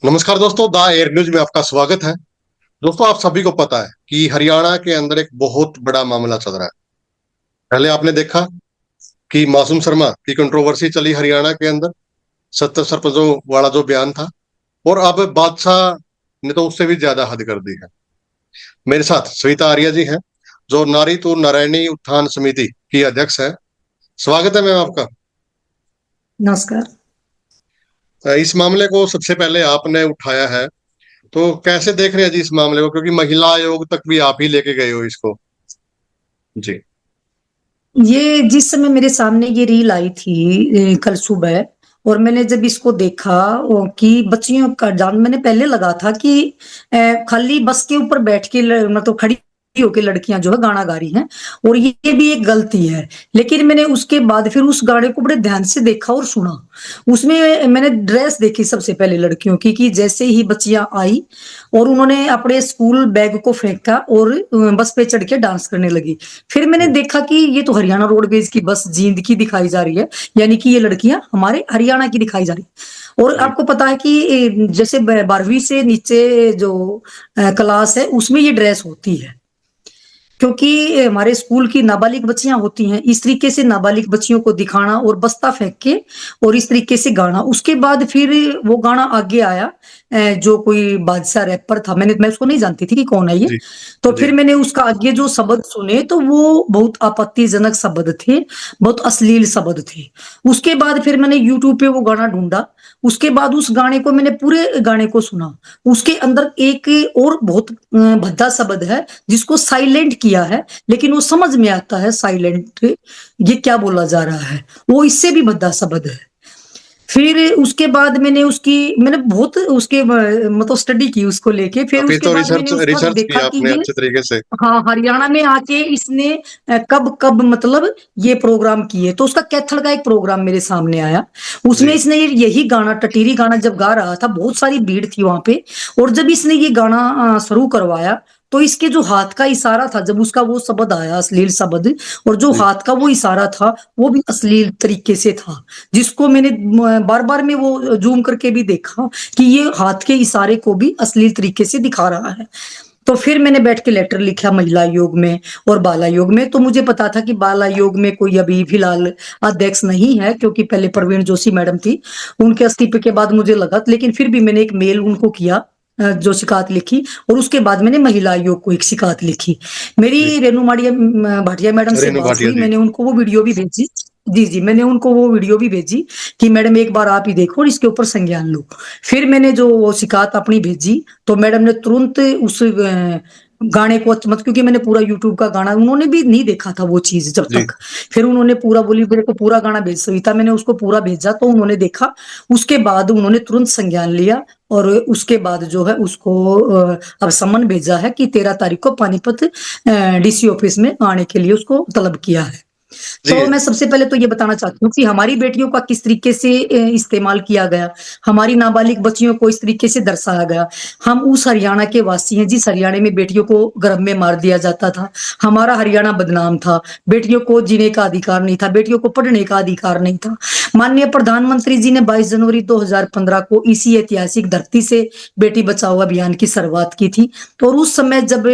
नमस्कार दोस्तों, the air news में आपका स्वागत है। दोस्तों, आप सभी को पता है कि हरियाणा के अंदर एक बहुत बड़ा मामला चल रहा है। पहले आपने देखा कि मासूम शर्मा की कंट्रोवर्सी चली हरियाणा के अंदर, 70 सरपंचों वाला जो बयान था। और अब बादशाह ने तो उससे भी ज्यादा हद कर दी है। मेरे साथ सविता आर्या जी हैं, जो नारी तो नारायणी उत्थान समिति की अध्यक्ष है। स्वागत है मैम आपका। नमस्कार। इस मामले को सबसे पहले आपने उठाया है, तो कैसे देख रहे हैं जी इस मामले को, क्योंकि महिला आयोग तक भी आप ही लेके गए हो इसको। जी। ये जिस समय मेरे सामने ये रील आई थी कल सुबह, और मैंने जब इसको देखा कि बच्चियों का जान, मैंने पहले लगा था कि खाली बस के ऊपर बैठ के मतलब खड़ी होके लड़कियां जो है गाना गा रही हैं, और ये भी एक गलती है। लेकिन मैंने उसके बाद फिर उस गाने को बड़े ध्यान से देखा और सुना। उसमें मैंने ड्रेस देखी सबसे पहले लड़कियों की, कि जैसे ही बच्चियां आई और उन्होंने अपने स्कूल बैग को फेंका और बस पे चढ़ के डांस करने लगी। फिर मैंने देखा कि ये तो हरियाणा रोडवेज की बस जींद की दिखाई जा रही है, यानी कि ये लड़कियां हमारे हरियाणा की दिखाई जा रही है। और जी। आपको पता है कि जैसे 12वीं से नीचे जो क्लास है उसमें ये ड्रेस होती है, क्योंकि हमारे स्कूल की नाबालिग बच्चियां होती हैं। इस तरीके से नाबालिग बच्चियों को दिखाना और बस्ता फेंक के और इस तरीके से गाना। उसके बाद फिर वो गाना आगे आया, जो कोई बादशाह रैपर था, मैं उसको नहीं जानती थी कि कौन है ये। जी। तो जी। फिर मैंने उसका आगे जो शब्द सुने तो वो बहुत आपत्तिजनक शब्द थे, बहुत अश्लील शब्द थे। उसके बाद फिर मैंने यूट्यूब पे वो गाना ढूंढा। उसके बाद उस गाने को मैंने पूरे गाने को सुना। उसके अंदर एक और बहुत भद्दा शब्द है जिसको साइलेंट किया है, लेकिन वो समझ में आता है साइलेंट ये क्या बोला जा रहा है। वो इससे भी भद्दा शब्द है। फिर उसके बाद मैंने बहुत उसके मतलब स्टडी की उसको लेके। फिर काफी उसके तो बाद मैंने रिसर्च उसका रिसर्च देखा किया कि आपने ये, अच्छे तरीके से। हाँ, हरियाणा में आके इसने कब कब मतलब ये प्रोग्राम किए। तो उसका कैथल का एक प्रोग्राम मेरे सामने आया। उसमें जी। इसने यही गाना, टटीरी गाना जब गा रहा था, बहुत सारी भीड़ थी वहां पे। और जब इसने ये गाना शुरू करवाया, तो इसके जो हाथ का इशारा था, जब उसका वो शब्द आया अश्लील शब्द, और जो जी। हाथ का वो इशारा था वो भी अश्लील तरीके से था, जिसको मैंने बार बार में वो जूम करके भी देखा कि ये हाथ के इशारे को भी अश्लील तरीके से दिखा रहा है। तो फिर मैंने बैठ के लेटर लिखा महिला आयोग में और बाल आयोग में। तो मुझे पता था कि बाल आयोग में कोई अभी फिलहाल अध्यक्ष नहीं है, क्योंकि पहले प्रवीण जोशी मैडम थी, उनके इस्तीफे के बाद मुझे लगा। लेकिन फिर भी मैंने एक मेल उनको किया, जो शिकायत लिखी, और उसके बाद मैंने महिला आयोग को एक शिकायत लिखी। जी। मेरी रेणु माड़िया भाटिया मैडम से रेणु बात भाटिया हुई, जी। मैंने उनको वो वीडियो भी भेजी। जी जी, मैंने उनको वो वीडियो भी भेजी कि मैडम एक बार आप ही देखो और इसके ऊपर संज्ञान लो। फिर मैंने जो शिकायत अपनी भेजी, तो मैडम ने तुरंत उस गाने को मत, क्योंकि मैंने पूरा यूट्यूब का गाना, उन्होंने भी नहीं देखा था वो चीज जब जी। तक। फिर उन्होंने पूरा बोली मेरे को पूरा गाना भेज सविता, मैंने उसको पूरा भेजा तो उन्होंने देखा। उसके बाद उन्होंने तुरंत संज्ञान लिया, और उसके बाद जो है उसको अब समन भेजा है कि 13 तारीख को पानीपत डीसी ऑफिस में आने के लिए उसको तलब किया है। जी। तो मैं सबसे पहले तो ये बताना चाहती हूँ कि हमारी बेटियों का किस तरीके से इस्तेमाल किया गया, हमारी नाबालिग बच्चियों को इस तरीके से दर्शाया गया। हम उस हरियाणा के वासी हैं जिस हरियाणा में बेटियों को गर्भ में मार दिया जाता था। हमारा हरियाणा बदनाम था, बेटियों को जीने का अधिकार नहीं था, बेटियों को पढ़ने का अधिकार नहीं था। माननीय प्रधानमंत्री जी ने 22 जनवरी 2015 को इसी ऐतिहासिक धरती से बेटी बचाओ अभियान की शुरुआत की थी। और उस समय जब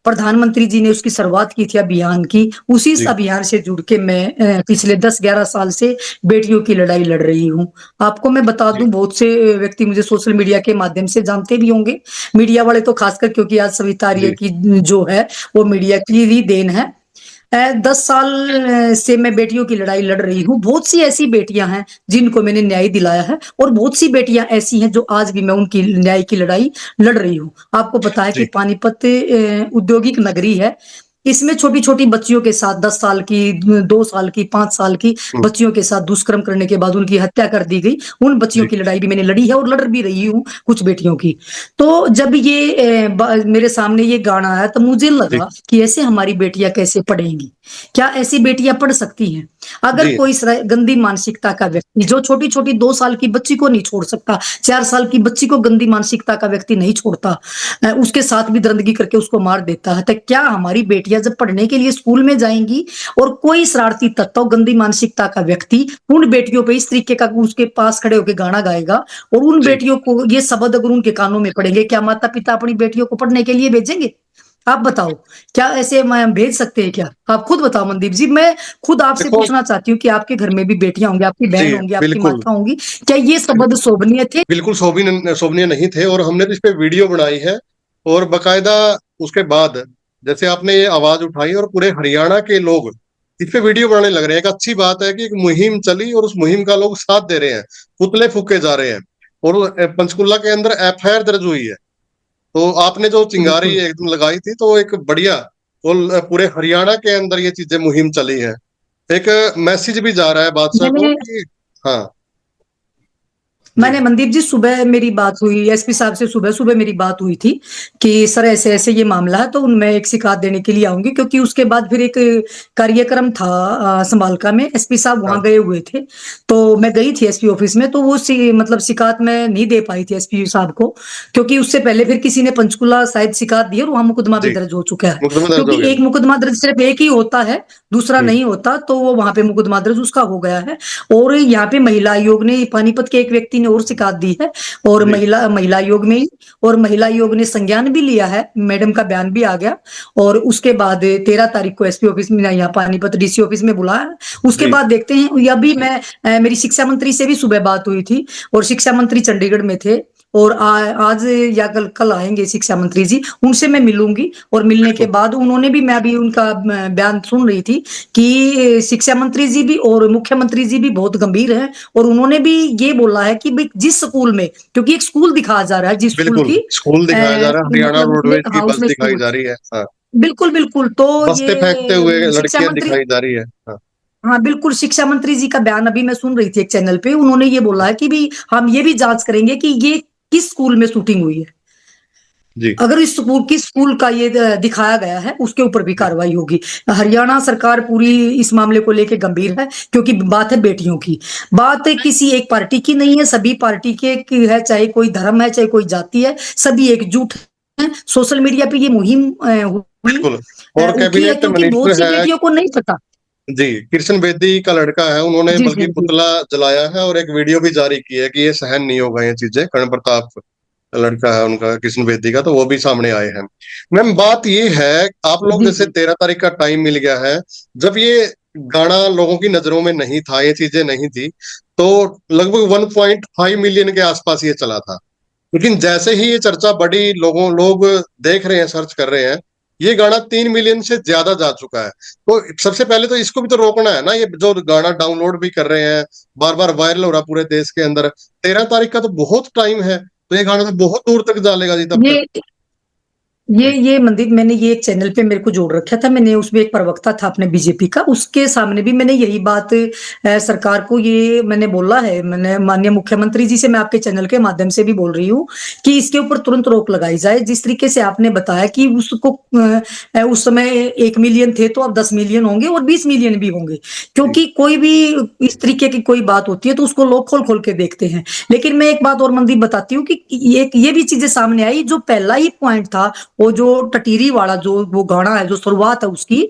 प्रधानमंत्री जी ने उसकी शुरुआत की थी अभियान की, उसी जी। अभियान से जुड़ के मैं पिछले 10-11 साल से बेटियों की लड़ाई लड़ रही हूँ। आपको मैं बता जी। दूं, बहुत से व्यक्ति मुझे सोशल मीडिया के माध्यम से जानते भी होंगे, मीडिया वाले तो खासकर, क्योंकि आज सविता आर्य जी। की जो है वो मीडिया की ही देन है। 10 साल से मैं बेटियों की लड़ाई लड़ रही हूँ। बहुत सी ऐसी बेटियां हैं जिनको मैंने न्याय दिलाया है, और बहुत सी बेटियां ऐसी हैं जो आज भी मैं उनकी न्याय की लड़ाई लड़ रही हूँ। आपको पता है कि जी। पानीपत औद्योगिक नगरी है। इसमें छोटी छोटी बच्चियों के साथ 10 साल की, 2 साल की, 5 साल की हम्म। बच्चियों के साथ दुष्कर्म करने के बाद उनकी हत्या कर दी गई। उन बच्चियों जी। की लड़ाई भी मैंने लड़ी है और लड़ भी रही हूँ कुछ बेटियों की। तो जब ये मेरे सामने ये गाना आया तो मुझे जी। लगा कि ऐसे हमारी बेटियां कैसे पढ़ेंगी, क्या ऐसी बेटियां पढ़ सकती हैं। अगर जी, कोई गंदी मानसिकता का व्यक्ति जो छोटी-छोटी 2 साल की बच्ची को नहीं छोड़ सकता, 4 साल की बच्ची को गंदी मानसिकता का व्यक्ति नहीं छोड़ता, उसके साथ भी दरिंदगी करके उसको मार देता है, तो क्या हमारी बेटियाँ जब पढ़ने के लिए स्कूल में जाएँगी और कोई शरारती तत्व, गंदी मानसिकता का व्यक्ति उन बेटियों पे इस तरीके का उसके पास खड़े होके गाना गाएगा और उन जी। बेटियों को ये शब्द अगर उनके कानों में पड़ेंगे, क्या माता-पिता अपनी बेटियों को पढ़ने के लिए भेजेंगे? आप बताओ, क्या ऐसे मैं भेज सकते हैं क्या? आप खुद बताओ मनदीप जी, मैं खुद आपसे देखो पूछना चाहती हूँ कि आपके घर में भी बेटियाँ होंगी, आपकी जी, बहन होंगी, आपकी बिल्कुल, माता होंगी, क्या ये शब्द शोभनीय थे? बिल्कुल शोभनीय नहीं थे और हमने तो इस पे वीडियो बनाई है और बाकायदा उसके बाद जैसे आपने ये आवाज़ उठाई और पूरे हरियाणा के लोग इस पे वीडियो बनाने लग रहे हैं। एक अच्छी बात है कि एक मुहिम चली और उस मुहिम का लोग साथ दे रहे हैं, पुतले फूँके जा रहे हैं और पंचकुला के अंदर एफआईआर दर्ज हुई है। तो आपने जो चिंगारी बिल्कुल। एकदम लगाई थी तो एक बढ़िया और पूरे हरियाणा के अंदर ये चीजें मुहिम चली है। एक मैसेज भी जा रहा है बादशाह को मैंने कि हाँ जी मैंने मनदीप जी सुबह मेरी बात हुई एसपी साहब से सुबह-सुबह मेरी बात हुई थी कि सर ऐसे-ऐसे ये मामला है तो मैं एक शिकायत देने के लिए आऊँगी क्योंकि उसके बाद फिर एक कार्यक्रम था समालका में एसपी साहब हाँ वहाँ गए हुए थे। तो मैं गई थी एसपी ऑफिस में तो वो मतलब शिकायत मैं नहीं दे पाई थी एसपी साहब को क्योंकि उससे पहले फिर किसी ने पंचकुला शायद शिकायत दी और वहाँ मुकदमा भी जी दर्ज हो चुका है। मुकदमा दर्ज हो क्योंकि गया। एक मुकदमा दर्ज सिर्फ एक ही होता है, दूसरा हम्म, नहीं होता तो वो वहाँ पे मुकदमा दर्ज उसका हो गया है। और यहाँ पे महिला आयोग ने पानीपत के एक व्यक्ति ने और शिकायत दी है और जी महिला महिला आयोग में ही और महिला आयोग ने संज्ञान भी लिया है, मैडम का बयान भी आ गया और उसके बाद 13 तारीख को एसपी ऑफिस में यहाँ पानीपत डीसी ऑफिस में बुलाया। उसके जी बाद देखते हैं या भी मैं मेरी शिक्षा मंत्री से भी सुबह बात हुई थी और शिक्षा मंत्री चंडीगढ़ में थे और आज या कल कल आएंगे शिक्षा मंत्री जी, उनसे मैं मिलूंगी और मिलने के बिल्कुल बाद उन्होंने भी मैं अभी उनका बयान सुन रही थी कि शिक्षा मंत्री जी भी और मुख्यमंत्री जी भी बहुत गंभीर हैं और उन्होंने भी ये बोला है कि भाई जिस स्कूल में क्योंकि एक स्कूल दिखाया जा रहा है जिस स्कूल बिल्कुल की स्कूल दिखाया जा रहा है, हरियाणा मतलब उसमें रोडवेज की हाँ बस उसमें दिखाई स्कूल जा रही है। हाँ बिल्कुल बिल्कुल तो बस्ते फेंकते हुए ये शिक्षा लड़कियां मंत्री दिखाई जा रही है। हाँ हाँ बिल्कुल शिक्षा मंत्री जी का बयान अभी मैं सुन रही थी एक चैनल पे उन्होंने ये बोला है कि भी हम ये भी जांच करेंगे कि ये किस स्कूल में शूटिंग हुई है जी अगर इस स्कूल किस स्कूल का ये दिखाया गया है उसके ऊपर भी जी कार्रवाई होगी। हरियाणा सरकार पूरी इस मामले को लेके गंभीर है क्योंकि बात है बेटियों की, बात है किसी एक पार्टी की नहीं है, सभी पार्टी की है, चाहे कोई धर्म है चाहे कोई जाति है, सभी एकजुट है। सोशल मीडिया पे ये मुहिम हुई बिल्कुल और उठी है कैबिनेट क्योंकि बहुत मिनिस्टर सी है बेटियों को नहीं पता। जी कृष्ण बेदी का लड़का है, उन्होंने जी बल्कि जी जी पुतला जलाया है और एक वीडियो भी जारी की है कि ये सहन नहीं होगा ये चीजें। कर्ण प्रताप लड़का है उनका कृष्ण बेदी का, तो वो भी सामने आए हैं। मैम बात ये है आप लोग जी जैसे जी 13 तारीख का टाइम मिल गया है, जब ये गाना लोगों की नजरों में नहीं था, ये चीजें नहीं थी, तो लगभग 1.5 मिलियन के आसपास ये चला था। लेकिन जैसे ही ये चर्चा बढ़ी, लोग देख रहे हैं, सर्च कर रहे हैं, ये गाना 3 मिलियन से ज्यादा जा चुका है। तो सबसे पहले तो इसको भी तो रोकना है ना, ये जो गाना डाउनलोड भी कर रहे हैं, बार बार वायरल हो रहा है पूरे देश के अंदर। 13 तारीख का तो बहुत टाइम है, तो ये गाना तो बहुत दूर तक जालेगा जी तब तक। ये ये मंदिर मैंने ये एक चैनल पे मेरे को जोड़ रखा था, मैंने उसमें एक प्रवक्ता था अपने बीजेपी का, उसके सामने भी मैंने यही बात सरकार को ये मैंने बोला है, मैंने माननीय मुख्यमंत्री जी से मैं आपके चैनल के माध्यम से भी बोल रही हूँ कि इसके ऊपर तुरंत रोक लगाई जाए। जिस तरीके से आपने बताया कि उसको उस समय 1 मिलियन थे तो अब 10 मिलियन होंगे और 20 मिलियन भी होंगे, जी क्योंकि कोई भी इस तरीके की कोई बात होती है तो उसको लोग खोल खोल के देखते हैं। लेकिन मैं एक बात और मंदीप बताती हूँ कि ये भी चीजें सामने आई, जो पहला ही पॉइंट था वो जो टटीरी वाला जो वो गाना है जो शुरुआत है उसकी,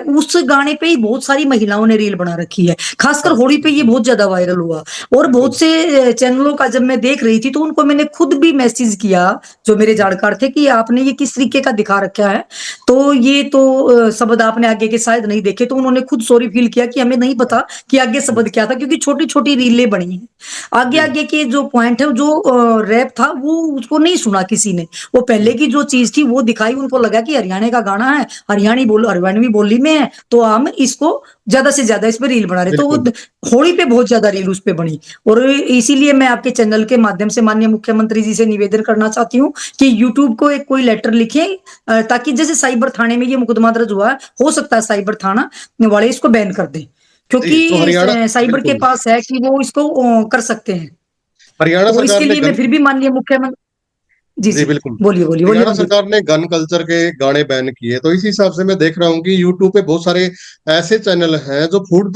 उस गाने पे ही बहुत सारी महिलाओं ने रील बना रखी है, खासकर हाँ होली पे ये बहुत ज्यादा वायरल हुआ और बिल्कुल बहुत से चैनलों का जब मैं देख रही थी तो उनको मैंने खुद भी मैसेज किया जो मेरे जानकार थे कि आपने ये किस तरीके का दिखा रखा है, तो ये तो शब्द आपने आगे के शायद नहीं देखे, तो उन्होंने खुद सॉरी फील किया कि हमें नहीं पता कि आगे शब्द क्या था क्योंकि छोटी छोटी रीलें बनी हैं, आगे जी आगे के जो पॉइंट है जो रैप था वो उसको नहीं सुना किसी ने, वो पहले की जो चीज थी वो दिखाई, उनको लगा कि हरियाणा का गाना है, हरियाणवी बोली में है तो हम इसको ज्यादा से ज्यादा इस पे रील बना रहे, तो वो बिल्कुल होली पे बहुत ज्यादा रील उस पे बनी। और इसीलिए मैं आपके चैनल के माध्यम से माननीय मुख्यमंत्री जी से निवेदन करना चाहती हूँ कि यूट्यूब को एक कोई लेटर लिखे, ताकि जैसे साइबर थाने में ये मुकदमा दर्ज हुआ है, हो सकता है साइबर थाना वाले इसको बैन कर दें जी तो क्योंकि हरियाणा साइबर के बिल्कुल पास है कि वो इसको कर सकते हैं। हरियाणा और सरकार इसके ने लिए मैं फिर भी माननीय मुख्यमंत्री जी जी जी बिल्कुल। बोलिए बोलिए बोलिए हरियाणा मंदिर। सरकार ने गन कल्चर के गाने बैन किए, तो इसी हिसाब से मैं देख रहा हूँ कि यूट्यूब पे बहुत सारे ऐसे चैनल हैं जो फूड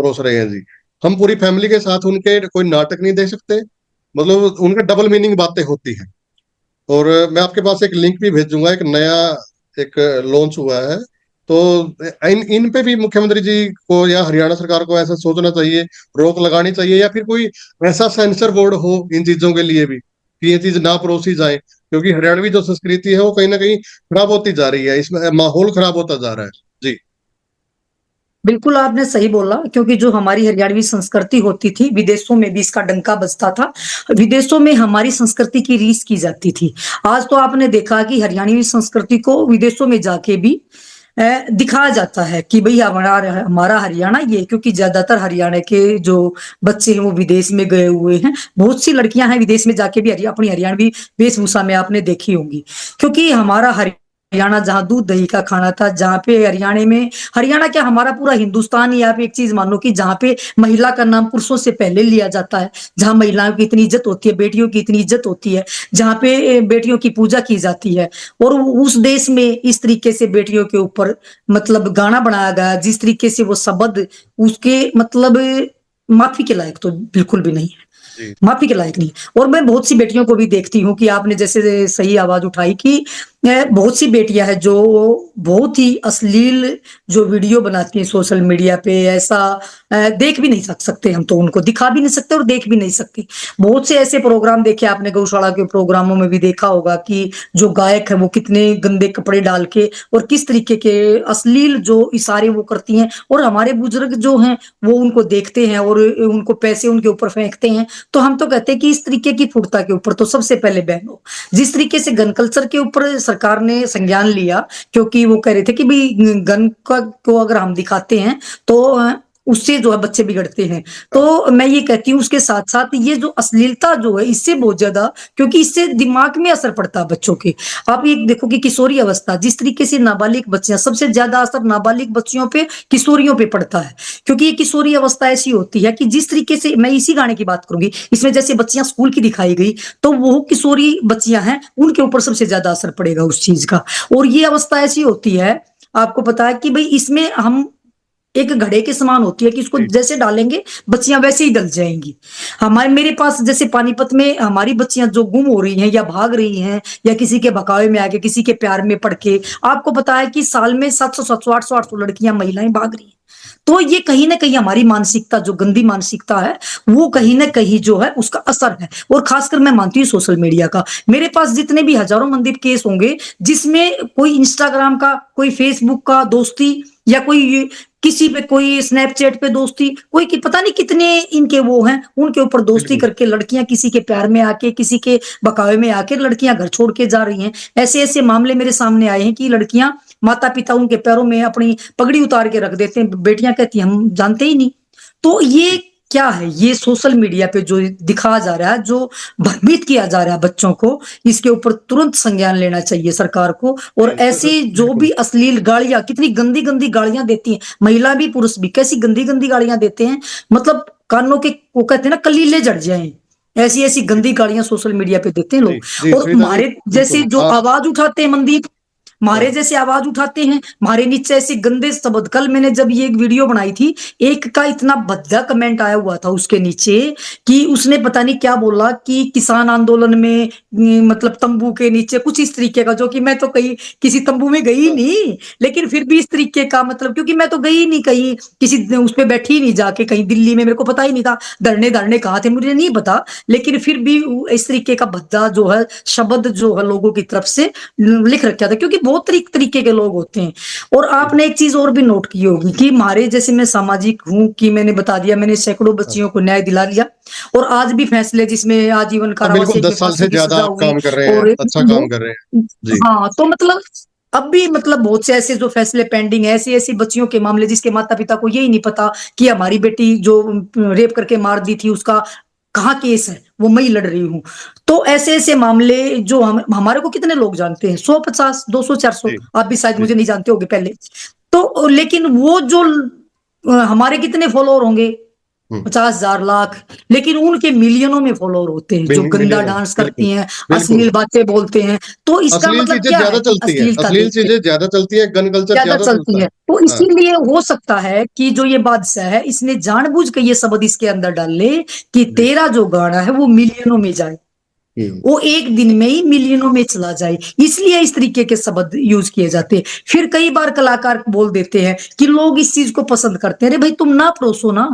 परोस रहे हैं जी। हम पूरी फैमिली के साथ उनके कोई नाटक नहीं देख सकते, मतलब उनके डबल मीनिंग बातें होती हैं। और मैं आपके पास एक लिंक भी भेजूंगा, एक नया एक लॉन्च हुआ है, तो इन इन पे भी मुख्यमंत्री जी को या हरियाणा सरकार को ऐसा सोचना चाहिए, रोक लगानी चाहिए, या फिर कोई ऐसा सेंसर बोर्ड हो इन चीजों के लिए भी कि ये चीज ना परोसी जाए, क्योंकि हरियाणवी जो संस्कृति है वो कहीं ना कहीं खराब होती जा रही है, इसमें माहौल खराब होता जा रहा है जी। बिल्कुल आपने सही बोला, क्योंकि जो हमारी हरियाणवी संस्कृति होती थी, विदेशों में भी इसका डंका बजता था। विदेशों में हमारी संस्कृति की रीस की जाती थी। आज तो आपने देखा कि हरियाणवी संस्कृति को विदेशों में जाके भी दिखाया जाता है कि भई हमारा हमारा हरियाणा ये, क्योंकि ज्यादातर हरियाणा के जो बच्चे हैं वो विदेश में गए हुए हैं। बहुत सी लड़कियां हैं विदेश में जाके भी अपनी हरियाणवी वेशभूषा में आपने देखी होंगी, क्योंकि हमारा हरियाणा जहाँ दूध दही का खाना था, जहाँ पे हरियाणा में, हरियाणा क्या हमारा पूरा हिंदुस्तान ही, आप एक चीज मानो कि जहाँ पे महिला का नाम पुरुषों से पहले लिया जाता है, जहाँ महिलाओं की इतनी इज्जत होती है, बेटियों की इतनी इज्जत होती है, जहाँ पे बेटियों की पूजा की जाती है। और उस देश में इस तरीके से बेटियों के ऊपर मतलब गाना बनाया गया, जिस तरीके से वो शब्द उसके मतलब माफी के लायक तो बिल्कुल भी नहीं है, जी माफी के लायक नहीं। और मैं बहुत सी बेटियों को भी देखती हूँ कि आपने जैसे सही आवाज उठाई कि बहुत सी बेटियां हैं जो बहुत ही अश्लील जो वीडियो बनाती हैं सोशल मीडिया पे, ऐसा देख भी नहीं सकते, हम तो उनको दिखा भी नहीं सकते और देख भी नहीं सकते। बहुत से ऐसे प्रोग्राम देखे आपने, गौशाला के प्रोग्रामों में भी देखा होगा कि जो गायक है वो कितने गंदे कपड़े डाल के और किस तरीके के अश्लील जो इशारे वो करती हैं, और हमारे बुजुर्ग जो हैं वो उनको देखते हैं और उनको पैसे उनके ऊपर फेंकते हैं। तो हम तो कहते हैं कि इस तरीके की फुटता के ऊपर तो सबसे पहले बैन हो। जिस तरीके से गन कल्चर के ऊपर सरकार ने संज्ञान लिया, क्योंकि वो कह रहे थे कि भाई गन का को अगर हम दिखाते हैं तो उससे जो है बच्चे बिगड़ते हैं। हाँ तो मैं ये कहती हूँ उसके साथ साथ ये जो अश्लीलता जो है इससे बहुत ज्यादा, क्योंकि इससे दिमाग में असर पड़ता है बच्चों के। आप ये देखो कि किशोरी अवस्था, जिस तरीके से नाबालिग बच्चियां, सबसे ज्यादा असर नाबालिग बच्चियों पे, किशोरियों पे पड़ता है, क्योंकि ये किशोरी अवस्था ऐसी होती है कि जिस तरीके से, मैं इसी गाने की बात करूंगी, इसमें जैसे बच्चियां स्कूल की दिखाई गई, तो वो किशोरी बच्चियां हैं उनके ऊपर सबसे ज्यादा असर पड़ेगा उस चीज का। और ये अवस्था ऐसी होती है, आपको पता है कि भाई इसमें हम एक घड़े के समान होती है कि इसको जी जैसे डालेंगे बच्चियां वैसे ही डल जाएंगी। हमारे मेरे पास जैसे पानीपत में हमारी बच्चियां जो गुम हो रही हैं या भाग रही हैं या किसी के बकावे में आके किसी के प्यार में पड़ के, आपको पता है कि साल में 700 700 800 लड़कियां महिलाएं भाग रही हैं। तो ये कहीं ना कहीं हमारी मानसिकता, जो गंदी मानसिकता है, वो कहीं ना कहीं जो है उसका असर है। और खासकर मैं मानती हूँ सोशल मीडिया का। मेरे पास जितने भी हजारों मंदिर केस होंगे जिसमें कोई इंस्टाग्राम का, कोई फेसबुक का दोस्ती, या कोई किसी पे, कोई स्नैपचैट पे दोस्ती, कोई की पता नहीं कितने इनके वो हैं, उनके ऊपर दोस्ती बिल्कुल। करके लड़कियां किसी के प्यार में आके, किसी के बकावे में आके लड़कियां घर छोड़ के जा रही हैं। ऐसे ऐसे मामले मेरे सामने आए हैं कि लड़कियां, माता पिता उनके पैरों में अपनी पगड़ी उतार के रख देते हैं, बेटियां कहती हैं हम जानते ही नहीं। तो ये जी क्या है, ये सोशल मीडिया पे जो दिखाया जा रहा है, जो भ्रमित किया जा रहा है बच्चों को, इसके ऊपर तुरंत संज्ञान लेना चाहिए सरकार को। और जी ऐसी जो बिल्कुल। भी अश्लील गालियां, कितनी गंदी गंदी गालियां देती हैं महिला भी पुरुष भी, कैसी गंदी गंदी गालियां देते हैं, मतलब कानों के वो कहते हैं ना कलीले जड़ जाएं, ऐसी ऐसी जी गंदी गालियां सोशल मीडिया पे देते हैं जी लोग। जी और सुनीता जी, हमारे जैसे बिल्कुल जो आप। आवाज उठाते हैं मंदीप, मारे हाँ जैसे आवाज उठाते हैं, मारे नीचे ऐसे गंदे शब्द। कल मैंने जब ये एक वीडियो बनाई थी, एक का इतना भद्दा कमेंट आया हुआ था उसके नीचे कि उसने पता नहीं क्या बोला कि किसान आंदोलन में मतलब तंबू के नीचे कुछ इस तरीके का, जो कि मैं तो कहीं किसी तंबू में गई हाँ नहीं, लेकिन फिर भी इस तरीके का मतलब, क्योंकि मैं तो गई नहीं कहीं, किसी उस पे बैठी नहीं जाके कहीं दिल्ली में, मेरे को पता ही नहीं था धरने धरने कहाँ थे, मुझे नहीं पता। लेकिन फिर भी इस तरीके का भद्दा जो है शब्द जो है लोगों की तरफ से लिख रखा था, क्योंकि बहुत तरीके के लोग होते हैं। और जी आपने एक चीज और भी नोट की होगी कि हमारे जैसे, मैं सामाजिक हूं कि मैंने बता दिया, मैंने सैकड़ों हाँ बच्चियों को न्याय दिला लिया, और आज भी फैसले जिसमें आजीवन हाँ, कारावास बिल्कुल एक में 10 साल फांसी से की ज्यादा सजा आप हुई। काम कर रहे हैं, और अच्छा काम कर रहे हैं जी। हाँ, तो मतलब अब भी मतलब बहुत से ऐसे जो फैसले पेंडिंग है, ऐसी ऐसी बच्चियों के मामले जिसके माता पिता को यही नहीं पता कि हमारी बेटी जो रेप करके मार दी थी उसका कहाँ केस है, वो मैं ही लड़ रही हूँ। तो ऐसे ऐसे मामले जो हमारे को कितने लोग जानते हैं, 150 200 400, जी आप भी शायद जी मुझे नहीं जानते होगे पहले। तो लेकिन वो जो हमारे कितने फॉलोअर होंगे, हम्म, 50,000 लाख, लेकिन उनके मिलियनों में फॉलोअर होते हैं, जो गंदा मिलियनों, डांस बिल्कुल करती हैं, बिल्कुल। अश्लील बातें बोलते हैं। तो इसका अश्लील मतलब चीजें क्या ज्यादा है कि चलती है, अश्लीलता अश्लील देखते हैं, चीजें ज्यादा चलती है, गन कल्चर ज्यादा ज्यादा चलती चलता है। है। तो हाँ। इसीलिए हो सकता है कि जो ये बादशाह है, इसने जानबूझ के ये शब्द इसके अंदर डाल ले कि जी। तेरा जो गाना है वो मिलियनों में जाए, हम्म। वो एक दिन में ही मिलियनों में चला जाए, इसलिए इस तरीके के शब्द यूज किए जाते हैं। फिर कई बार कलाकार बोल देते हैं कि लोग इस चीज को पसंद करते हैं। अरे भाई, तुम ना परोसो ना,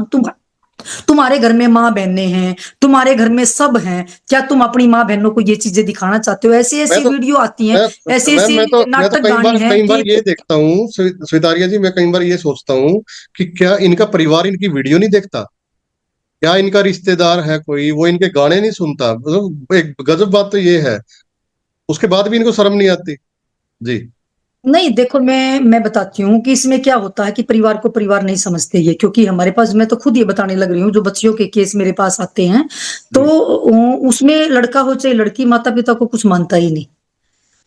तुम्हारे घर में माँ बहनें हैं, तुम्हारे घर में सब हैं, क्या तुम अपनी माँ बहनों को ये चीजें दिखाना चाहते हो? ऐसी मैं ऐसी तो वीडियो आती हैं, मैं ऐसे मैम ऐसे मैं तो नाटक गाने हैं कई बार कि ये देखता हूँ स्वीतारिया जी, मैं कई बार ये सोचता हूँ कि क्या इनका परिवार इनकी वीडियो नहीं देखता? क्या इनका रिश्तेदार है कोई, वो इनके गाने नहीं सुनता? मतलब एक गजब बात तो ये है, उसके बाद भी इनको शर्म नहीं आती। जी। नहीं। देखो, मैं बताती हूँ कि इसमें क्या होता है कि परिवार को परिवार नहीं समझते ये, क्योंकि हमारे पास, मैं तो खुद ये बताने लग रही हूँ, जो बच्चियों के केस मेरे पास आते हैं, तो जी। उसमें लड़का हो चाहे लड़की, माता पिता को कुछ मानता ही नहीं।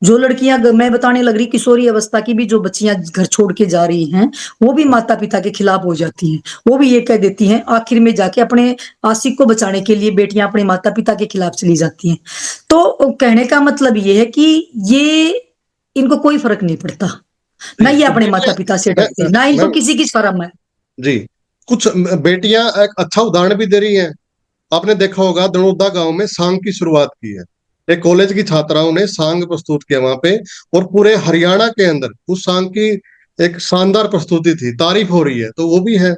जो लड़कियां, मैं बताने लग रही, किशोरी अवस्था की भी जो बच्चियां घर छोड़ के जा रही हैं, वो भी माता पिता के खिलाफ हो जाती हैं। वो भी ये कह देती हैं, आखिर में जाके अपने आशिक को बचाने के लिए बेटियां अपने माता पिता के खिलाफ चली जाती हैं। तो कहने का मतलब ये है कि ये, इनको कोई फर्क नहीं पड़ता, ना जी ये तो अपने माता बेटियां, पिता से डरते, मैं ना इनको मैं किसी की शर्म है। जी, कुछ बेटियां एक अच्छा उदाहरण भी दे रही हैं। आपने देखा होगा दड़ोदा गांव में सांग की शुरुआत की है, एक कॉलेज की छात्राओं ने सांग प्रस्तुत किया वहां पे, और पूरे हरियाणा के अंदर उस सांग की एक शानदार प्रस्तुति थी, तारीफ हो रही है, तो वो भी है,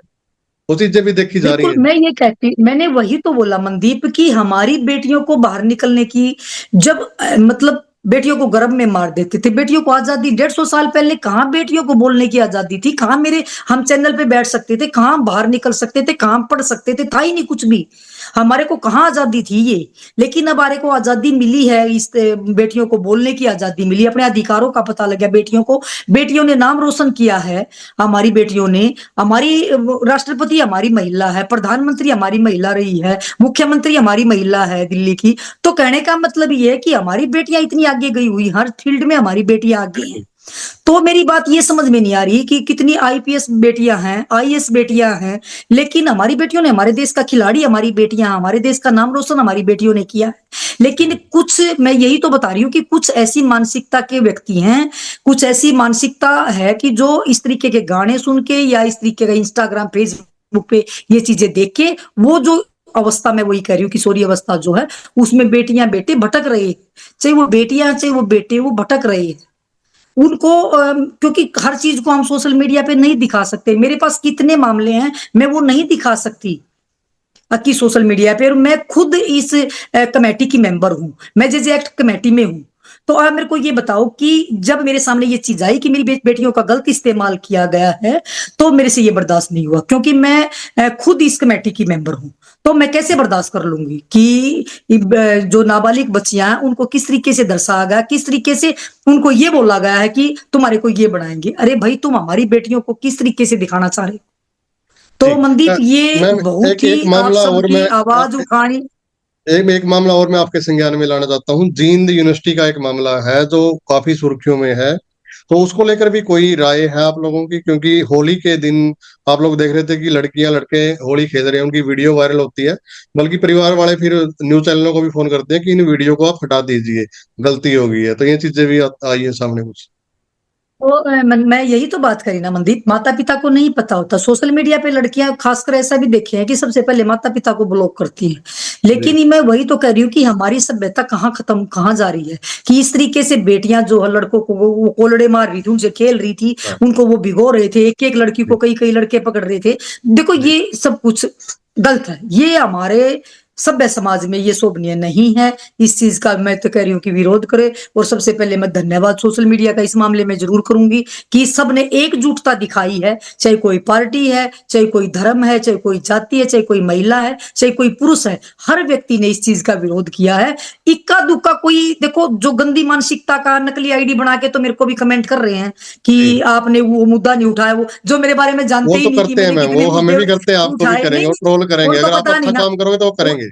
वो चीजें भी देखी जा रही बिल्कुल, है। मैं ये कहती, मैंने वही तो बोला मनदीप, कि हमारी बेटियों को बाहर निकलने की, जब मतलब बेटियों को गर्भ में मार देते थे, बेटियों को आजादी 150 साल पहले कहाँ बेटियों को बोलने की आजादी थी? कहाँ मेरे हम चैनल पे बैठ सकते थे? कहाँ बाहर निकल सकते थे? कहाँ पढ़ सकते थे? था ही नहीं कुछ भी। हमारे को कहाँ आजादी थी ये? लेकिन अब हमारे को आजादी मिली है, इस बेटियों को बोलने की आजादी मिली, अपने अधिकारों का पता लग गया बेटियों को। बेटियों ने नाम रोशन किया है, हमारी बेटियों ने। हमारी राष्ट्रपति हमारी महिला है, प्रधानमंत्री हमारी महिला रही है, मुख्यमंत्री हमारी महिला है दिल्ली की। तो कहने का मतलब ये है कि हमारी बेटियां इतनी आगे गई हुई, हर फील्ड में हमारी बेटियां आगे हैं। बिल्कुल। तो मेरी बात ये समझ में नहीं आ रही कि कितनी आईपीएस बेटियां हैं, आईएएस बेटियां हैं, लेकिन हमारी बेटियों ने, हमारे देश का खिलाड़ी हमारी बेटियां, हमारे देश का नाम रोशन हमारी बेटियों ने किया है। लेकिन कुछ, मैं यही तो बता रही हूँ कि कुछ ऐसी मानसिकता के व्यक्ति हैं, कुछ ऐसी मानसिकता है कि जो इस तरीके के गाने सुन के, या इस तरीके का इंस्टाग्राम फेसबुक पे ये चीजें देख के, वो जो अवस्था, मैं वही कह रही हूँ, किशोरी अवस्था जो है, उसमें बेटियां बेटे भटक रहे हैं। चाहे वो बेटियां, चाहे वो बेटे, वो भटक रहे हैं। उनको क्योंकि हर चीज को हम सोशल मीडिया पे नहीं दिखा सकते। मेरे पास कितने मामले हैं, मैं वो नहीं दिखा सकती कि सोशल मीडिया पे। और मैं खुद इस कमेटी की मेंबर हूं, मैं जैसे एक्ट कमेटी में हूं। तो आप मेरे को ये बताओ कि जब मेरे सामने ये चीज आई कि मेरी बेटियों का गलत इस्तेमाल किया गया है, तो मेरे से ये बर्दाश्त नहीं हुआ, क्योंकि मैं खुद इस कमेटी की मेंबर हूं। तो मैं कैसे बर्दाश्त कर लूंगी कि जो नाबालिग बच्चियां हैं, उनको किस तरीके से दर्शाया गया, किस तरीके से उनको ये बोला गया है कि तुम्हारे को ये बनाएंगे। अरे भाई, तुम हमारी बेटियों को किस तरीके से दिखाना चाह रहे हो? जी। तो मनदीप, ये मैम, बहुत एक ही एक आप मामला और सबकी मैं आवाज उठानी। एक मामला और मैं आपके संज्ञान में लाना चाहता हूँ। जींद यूनिवर्सिटी का एक मामला है जो काफी सुर्खियों में है, तो उसको लेकर भी कोई राय है आप लोगों की? क्योंकि होली के दिन आप लोग देख रहे थे कि लड़कियां लड़के होली खेल रहे हैं, उनकी वीडियो वायरल होती है, बल्कि परिवार वाले फिर न्यूज चैनलों को भी फोन करते हैं कि इन वीडियो को आप हटा दीजिए, गलती हो गई है। तो ये चीजें भी आई है सामने कुछ। तो मैं यही तो बात करी ना मनदीप, माता पिता को नहीं पता होता। सोशल मीडिया पे लड़कियां खासकर ऐसा भी देखे हैं कि सबसे पहले माता पिता को ब्लॉक करती हैं। जी। लेकिन मैं वही तो कह रही हूँ कि हमारी सभ्यता कहाँ खत्म, कहाँ जा रही है, कि इस तरीके से बेटियां जो है, लड़कों को वो कोलड़े मार रही थी, उनसे खेल रही थी, हाँ। उनको वो भिगो रहे थे, एक एक लड़की जी। को कई कई लड़के पकड़ रहे थे। देखो, जी। ये सब कुछ गलत है, ये हमारे सभ्य समाज में ये शोभनीय नहीं है। इस चीज का मैं तो कह रही हूँ कि विरोध करे। और सबसे पहले मैं धन्यवाद सोशल मीडिया का इस मामले में जरूर करूंगी कि सबने एकजुटता दिखाई है, चाहे कोई पार्टी है, चाहे कोई धर्म है, चाहे कोई जाति है, चाहे कोई महिला है, चाहे कोई पुरुष है, हर व्यक्ति ने इस चीज का विरोध किया है। इक्का दुक्का कोई, देखो, जो गंदी मानसिकता का नकली आईडी बना के तो मेरे को भी कमेंट कर रहे हैं कि जी। आपने वो मुद्दा नहीं उठाया, वो जो मेरे बारे में वो जानते ही तो नहीं कि करते हैं मैंने मैम, कितने वो हमें मुद्दे भी करते हैं, आपको भी उठाए। करेंगे, नहीं, वो ट्रोल करेंगे, उनको अगर आप पता अच्छा नहीं ना। काम करोगे तो वो करेंगे।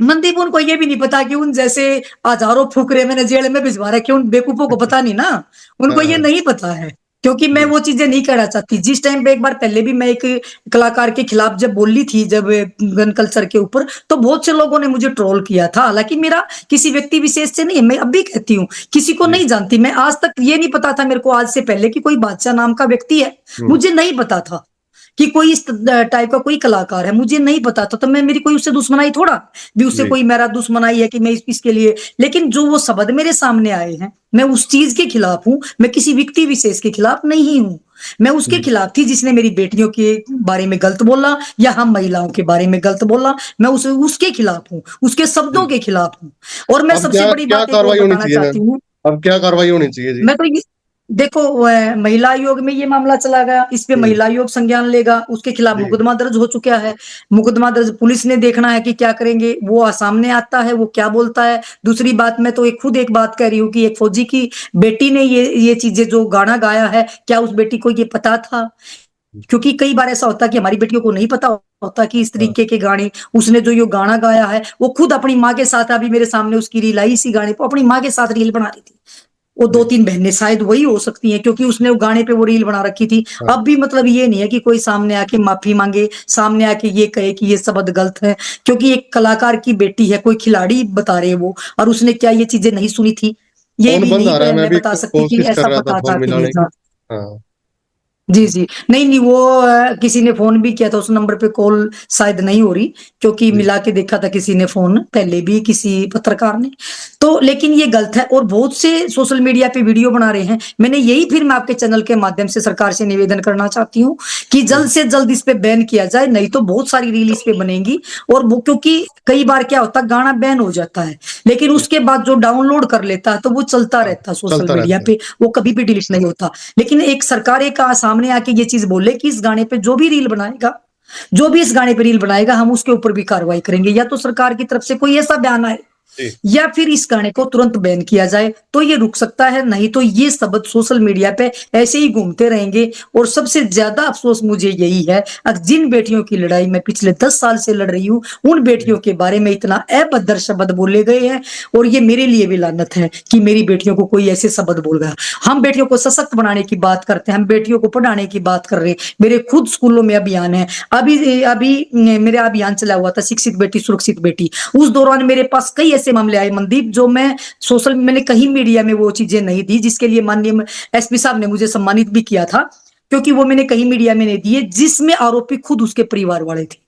मनदीप, उनको ये भी नहीं पता कि उन जैसे हजारों फुकरे मैंने जेल में भिजवा रखे, उन बेवकूफों को पता नहीं ना, उनको हाँ ये हाँ। नहीं पता है। क्योंकि मैं जी वो चीजें नहीं करना चाहती। जिस टाइम पे एक बार पहले भी मैं एक कलाकार के खिलाफ जब बोली थी, जब गन कल्चर के ऊपर, तो बहुत से लोगों ने मुझे ट्रोल किया था। हालांकि मेरा किसी व्यक्ति विशेष से नहीं है, मैं अब भी कहती हूँ, किसी को जी। नहीं जानती मैं। आज तक ये नहीं पता था मेरे को, आज से पहले, कि कोई बादशाह नाम का व्यक्ति है। हम्म। मुझे नहीं पता था कि कोई इस टाइप का कोई कलाकार है, मुझे नहीं पता था। तो मैं, मेरी कोई उससे दुश्मनाई थोड़ा भी, उससे जी कोई मेरा दुश्मनाई है कि मैं इसके लिए। लेकिन जो वो शब्द मेरे सामने आए हैं, मैं उस चीज के खिलाफ हूं, मैं किसी व्यक्ति विशेष के खिलाफ नहीं हूं। मैं उसके जी। खिलाफ थी जिसने मेरी बेटियों के बारे में गलत बोला, या हम महिलाओं के बारे में गलत बोला। मैं उसके खिलाफ हूं, उसके शब्दों जी। के खिलाफ हूं। और मैं अब सबसे क्या बड़ी क्या बात एक और कार्रवाई होनी बताना चाहिए चाहती मैम? हूँ। अब क्या कार्रवाई होनी चाहिए जी? मैं तो ये देखो, महिला आयोग में ये मामला चला गया, इस पे हम्म। महिला आयोग संज्ञान लेगा, उसके खिलाफ जी मुकदमा दर्ज हो चुका है। मुकदमा दर्ज, पुलिस ने देखना है कि क्या करेंगे, वो सामने आता है, वो क्या बोलता है। दूसरी बात, मैं तो खुद एक बात कह रही हूँ कि एक फौजी की बेटी ने ये चीजें जो गाना गाया है, क्या उस बेटी को ये पता था? क्योंकि कई बार ऐसा होता है कि हमारी बेटियों को नहीं पता होता कि इस हाँ। तरीके के गाने, उसने जो ये गाना गाया है, वो खुद अपनी माँ के साथ, अभी मेरे सामने उसकी रील आई, इसी गाने पर अपनी माँ के साथ रील बना रही थी। वो दो जी। तीन बहनें शायद वही हो सकती हैं, क्योंकि उसने वो गाने पे वो रील बना रखी थी। हाँ। अब भी मतलब ये नहीं है कि कोई सामने आके माफी मांगे, सामने आके ये कहे कि ये शब्द गलत है, क्योंकि एक कलाकार की बेटी है, कोई खिलाड़ी बता रहे वो, और उसने क्या ये चीजें नहीं सुनी थी? ये फोन भी बंद नहीं आ रहा है, मैं मैं भी बता सकती कि कोशिश कर ऐसा रहा था पता था फोन कि नहीं मिलाने की। था। हाँ। जी, जी। नहीं, नहीं, वो किसी ने फ़ोन भी किया था, उस नंबर पे कॉल शायद नहीं हो रही, क्योंकि जी मिला के देखा था किसी ने फ़ोन, पहले भी किसी पत्रकार ने। तो लेकिन ये गलत है, और बहुत से सोशल मीडिया पे वीडियो बना रहे हैं। मैंने यही फिर मैं आपके चैनल के माध्यम से सरकार से निवेदन करना चाहती हूँ कि जी। जल्द से जल्द इस पे बैन किया जाए, नहीं तो बहुत सारी रील इस पे बनेंगी। और वो, क्योंकि कई बार क्या होता है, गाना बैन हो जाता है, लेकिन जी। उसके बाद जो डाउनलोड कर लेता है, तो वो चलता हाँ, रहता है सोशल चलता मीडिया रहता है। पे, वो कभी भी डिलीट नहीं होता। लेकिन एक सरकार एक सामने आके ये चीज बोले कि इस गाने पे जो भी रील बनाएगा, जो भी इस गाने पे रील बनाएगा, हम उसके ऊपर भी कार्रवाई करेंगे। या तो सरकार की तरफ से कोई ऐसा बयान आए, जी या फिर इस गाने को तुरंत बैन किया जाए, तो ये रुक सकता है। नहीं तो ये शब्द सोशल मीडिया पे ऐसे ही घूमते रहेंगे। और सबसे ज्यादा अफसोस मुझे यही है, जिन बेटियों की लड़ाई मैं पिछले 10 साल से लड़ रही हूँ, उन जी। बेटियों के बारे में इतना अभद्र शब्द बोले गए हैं। और ये मेरे लिए भी लानत है कि मेरी बेटियों को कोई ऐसे शब्द बोल गया। हम बेटियों को सशक्त बनाने की बात करते हैं, हम बेटियों को पढ़ाने की बात कर रहे हैं। मेरे खुद स्कूलों में अभियान है, अभी अभी मेरा अभियान चला हुआ था, शिक्षित बेटी सुरक्षित बेटी। उस दौरान मेरे पास कई ऐसे मामले आए मनदीप, जो मैंने कहीं मीडिया में वो चीजें नहीं दी, जिसके लिए माननीय एसपी साहब ने मुझे सम्मानित भी किया था, क्योंकि वो मैंने कहीं मीडिया में नहीं दिए, जिसमें आरोपी खुद उसके परिवार वाले थे।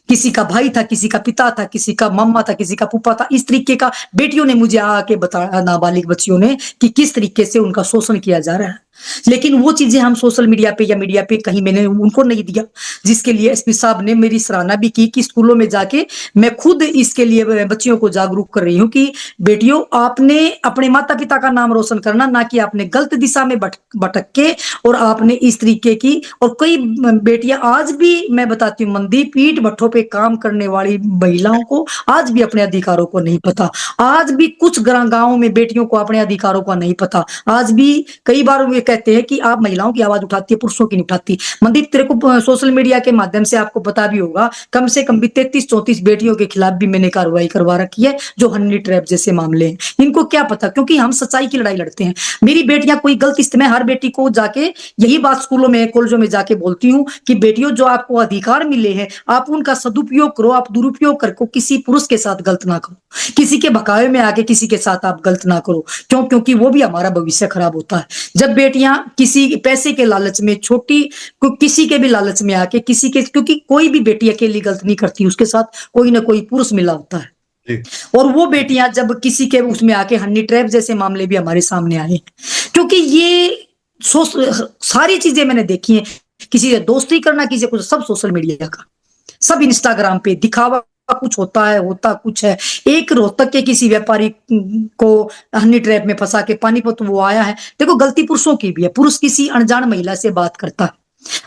किसी का भाई था, किसी का पिता था, किसी का मम्मा था, किसी का फूफा था। इस तरीके का बेटियों ने मुझे आके बताया, नाबालिग बच्चियों ने, कि किस तरीके से उनका शोषण किया जा रहा है। लेकिन वो चीजें हम सोशल मीडिया पे या मीडिया पे कहीं मैंने उनको नहीं दिया, जिसके लिए एसपी साहब ने मेरी सराहना भी की, कि स्कूलों में जाके मैं खुद इसके लिए बच्चियों को जागरूक कर रही हूँ कि बेटियों, आपने अपने माता पिता का नाम रोशन करना, ना कि आपने गलत दिशा में भटक के, और आपने इस तरीके की। और कई बेटियां आज भी, मैं बताती हूँ मंदी, पीठ भट्ठों पे काम करने वाली महिलाओं को आज भी अपने अधिकारों को नहीं पता। आज भी कुछ गांवों में बेटियों को अपने अधिकारों का नहीं पता। आज भी कई बार वे कहते हैं कि आप महिलाओं की आवाज उठाती है, पुरुषों की नहीं उठाती। मनदीप, तेरे को सोशल मीडिया के माध्यम से आपको पता भी होगा, कम से कम भी 33-34 बेटियों के खिलाफ भी मैंने कार्रवाई करवा रखी है, जो हनी ट्रैप जैसे मामले हैं। इनको क्या पता, क्योंकि हम सच्चाई की लड़ाई लड़ते हैं। मेरी बेटियां कोई गलत इस्तेमाल, हर बेटी को जाके यही बात स्कूलों में, कॉलेजों में जाके बोलती हूँ कि बेटियों, जो आपको अधिकार मिले हैं, आप उनका सदुपयोग करो, आप दुरुपयोग करके किसी पुरुष के साथ गलत ना करो, किसी के बकावे में आके किसी के साथ आप गलत ना करो। क्यों? क्योंकि वो भी हमारा भविष्य खराब होता है। जब बेटियां किसी पैसे के लालच में, छोटी किसी के भी लालच में आके किसी के, क्योंकि कोई भी बेटी अकेली गलत नहीं करती, उसके साथ कोई ना कोई पुरुष मिला होता है। जी और वो बेटियां जब किसी के उसमें आके, हनी ट्रैप जैसे मामले भी हमारे सामने आए, क्योंकि ये सारी चीजें मैंने देखी हैं। किसी से दोस्ती करना, किसी कुछ, सब सोशल मीडिया का, सब इंस्टाग्राम पे दिखावा कुछ होता है, होता कुछ है। एक रोहतक के किसी व्यापारी को हनी ट्रैप में फंसा के पानीपत वो आया है। देखो, गलती पुरुषों की भी है। पुरुष किसी अनजान महिला से बात करता है,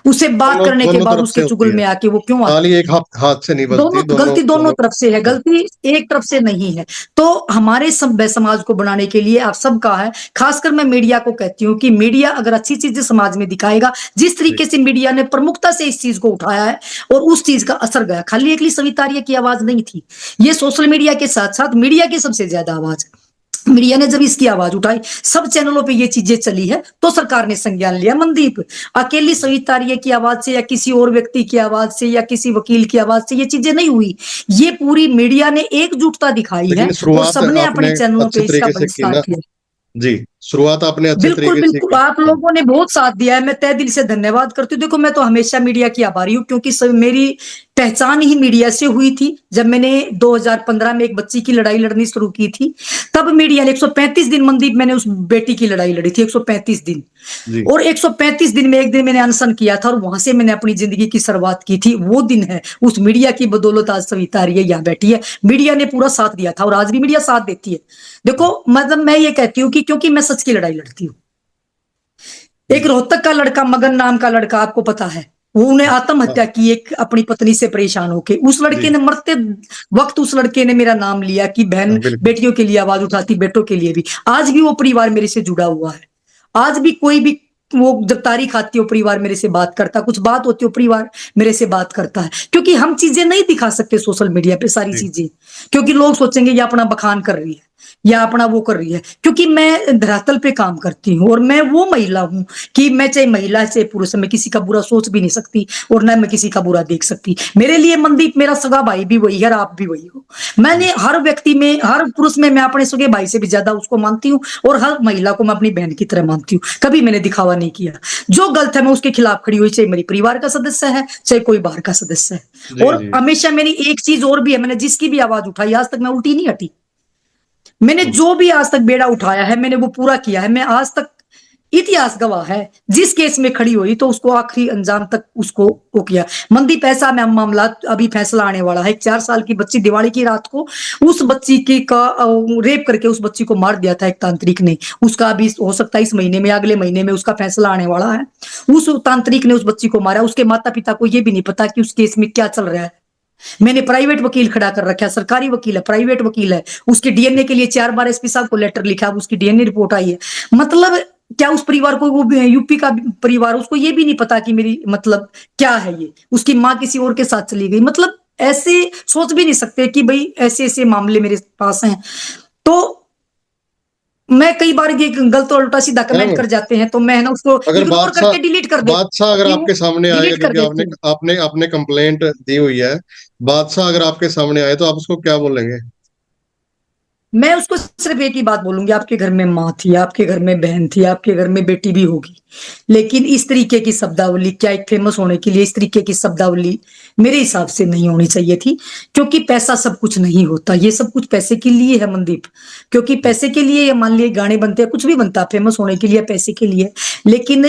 उससे बात दोनों करने के दोनों बाद तरफ उसके से होती चुगल है। में आके वो क्यों आता ताली है? एक हाथ हाथ से नहीं दोनों बजती, दोनों गलती दोनों दोनों। तरफ से है, हाँ। गलती एक तरफ से नहीं है। तो हमारे सभ्य समाज को बनाने के लिए आप सबका है, खासकर मैं मीडिया को कहती हूँ कि मीडिया अगर अच्छी चीजें समाज में दिखाएगा, जिस जी तरीके से मीडिया ने प्रमुखता से इस चीज को उठाया है, और उस चीज का असर गया, खाली एक सविता आर्य की आवाज नहीं थी, ये सोशल मीडिया के साथ साथ मीडिया की सबसे ज्यादा आवाज है। मीडिया ने जब इसकी आवाज उठाई, सब चैनलों पे ये चीजें चली है, तो सरकार ने संज्ञान लिया। मनदीप, अकेली सविता आर्य की आवाज से या किसी और व्यक्ति की आवाज से या किसी वकील की आवाज से ये चीजें नहीं हुई। ये पूरी मीडिया ने एकजुटता दिखाई है लेकिन और शुरुआत सबने आपने अपने चैनलों अच्छे पे इसका तरीके से की बहिष्कार ना। किया। जी, शुरुआत आपने अच्छे बिल्कुल तरीके से बिल्कुल, की। आप लोगों ने बहुत साथ दिया है, मैं तहे दिल से धन्यवाद करती हूँ। देखो, मैं तो हमेशा मीडिया की आभारी हूँ, क्योंकि सब मेरी पहचान ही मीडिया से हुई थी। जब मैंने 2015 में एक बच्ची की लड़ाई लड़नी शुरू की थी, तब मीडिया ने 135 दिन, मनदीप, मैंने उस बेटी की लड़ाई लड़ी थी 135 दिन। जी और 135 दिन में एक दिन मैंने अनशन किया था और वहां से मैंने अपनी जिंदगी की शुरुआत की थी। वो दिन है, उस मीडिया की बदौलत आज सविता आर्य यहाँ बैठी है। मीडिया ने पूरा साथ दिया था और आज भी मीडिया साथ देती है। देखो, मतलब मैं ये कहती हूँ कि क्योंकि मैं सच की लड़ाई लड़ती हूँ। एक रोहतक का लड़का, मगन नाम का लड़का, आपको पता है, वो उन्हें आत्महत्या हाँ की एक अपनी पत्नी से परेशान होके। उस लड़के जी ने मरते वक्त उस लड़के ने मेरा नाम लिया कि बहन हाँ, बिल्कुल बेटियों के लिए आवाज उठाती, बेटों के लिए भी। आज भी वो परिवार मेरे से जुड़ा हुआ है। आज भी कोई भी, वो जब तारीख आती है वो परिवार मेरे से बात करता है, कुछ बात होती है वो परिवार मेरे से बात करता है। क्योंकि हम चीजें नहीं दिखा सकते सोशल मीडिया पे, सारी जी चीजें, क्योंकि लोग सोचेंगे ये अपना बखान कर रही है या अपना वो कर रही है। क्योंकि मैं धरातल पे काम करती हूँ और मैं वो महिला हूं कि मैं चाहे महिला चाहे पुरुष, मैं किसी का बुरा सोच भी नहीं सकती और ना मैं किसी का बुरा देख सकती। मेरे लिए मनदीप, मेरा सगा भाई भी वही है और आप भी वही हो। जी मैंने हर व्यक्ति में, हर पुरुष में मैं अपने सगे भाई से भी ज्यादा उसको मानती हूँ और हर महिला को मैं अपनी बहन की तरह मानती हूँ। कभी मैंने दिखावा नहीं किया। जो गलत है मैं उसके खिलाफ खड़ी हुई, चाहे मेरी परिवार का सदस्य है चाहे कोई बाहर का सदस्य है। जी और जी हमेशा मेरी एक चीज और भी है, मैंने जिसकी भी आवाज उठाई आज तक मैं उल्टी नहीं हटी। मैंने जी जो भी आज तक बेड़ा उठाया है मैंने वो पूरा किया है। मैं आज तक, इतिहास गवाह है, जिस केस में खड़ी हुई तो उसको आखिरी अंजाम तक उसको वो किया। मनदीप, ऐसा में मामला अभी फैसला आने वाला है। एक 4 साल की बच्ची, दिवाली की रात को उस बच्ची की का रेप करके उस बच्ची को मार दिया था एक तांत्रिक ने। उसका अभी हो सकता है इस महीने में, अगले महीने में उसका फैसला आने वाला है। उस तांत्रिक ने उस बच्ची को मारा। उसके माता पिता को यह भी नहीं पता कि उस केस में क्या चल रहा है। मैंने प्राइवेट वकील खड़ा कर रखा है, सरकारी वकील है, प्राइवेट वकील है। उसके डीएनए के लिए 4 बार एसपी साहब को लेटर लिखा, उसकी डीएनए रिपोर्ट आई है। मतलब क्या उस परिवार को, वो यूपी का परिवार, उसको ये भी नहीं पता कि मेरी मतलब क्या है ये, उसकी माँ किसी और के साथ चली गई। मतलब ऐसे सोच भी नहीं सकते कि भाई ऐसे ऐसे मामले मेरे पास हैं। तो मैं कई बार ये गलत और उल्टा सीधा कमेंट मैम, कर जाते हैं तो मैं ना उसको अगर इग्नोर करके डिलीट कर देती बादशाह अगर हूँ, आपके सामने आएगा, डिलीट कर क्योंकि आपने देती हूँ। आपने आपने कंप्लेंट दी हुई है, बादशाह अगर आपके सामने आए तो आप उसको क्या बोलेंगे? मैं उसको सिर्फ एक ही बात बोलूंगी, आपके घर में माँ थी, आपके घर में बहन थी, आपके घर में बेटी भी होगी, लेकिन इस तरीके की शब्दावली, क्या एक फेमस होने के लिए इस तरीके की शब्दावली मेरे हिसाब से नहीं होनी चाहिए थी। क्योंकि पैसा सब कुछ नहीं होता, ये सब कुछ पैसे के लिए है मनदीप। क्योंकि पैसे के लिए, मान लिए गाने बनते हैं, कुछ भी बनता है फेमस होने के लिए, पैसे के लिए। लेकिन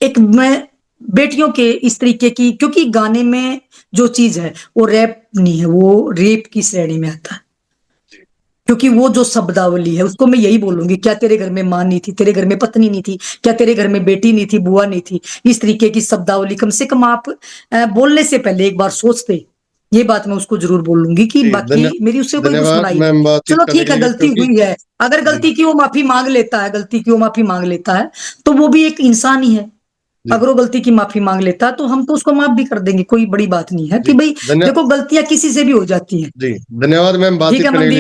एक मैं बेटियों के इस तरीके की, क्योंकि गाने में जो चीज है वो रैप नहीं है, वो रेप की श्रेणी में आता है। क्योंकि वो जो शब्दावली है उसको मैं यही बोलूंगी, क्या तेरे घर में माँ नहीं थी, तेरे घर में पत्नी नहीं थी, क्या तेरे घर में बेटी नहीं थी, बुआ नहीं थी? इस तरीके की शब्दावली कम से कम आप बोलने से पहले एक बार सोचते। ये बात मैं उसको जरूर बोलूंगी कि जी बाकी मेरी उससे कोई धन्यवाद दुश्मनाई नहीं। मैम बातचीत चलो करने ठीक के है, लिए, गलती क्योंकि हुई है, अगर जी गलती की वो माफी मांग लेता है, गलती की वो माफी मांग लेता है तो वो भी एक इंसान ही है। जी अगर वो गलती की माफी मांग लेता है तो हम तो उसको माफ भी कर देंगे, कोई बड़ी बात नहीं है जी कि भाई धन्य देखो गलतियां किसी से भी हो जाती हैं। जी धन्यवाद मैम ठीक बातचीत है करने के लिए। मनदीप।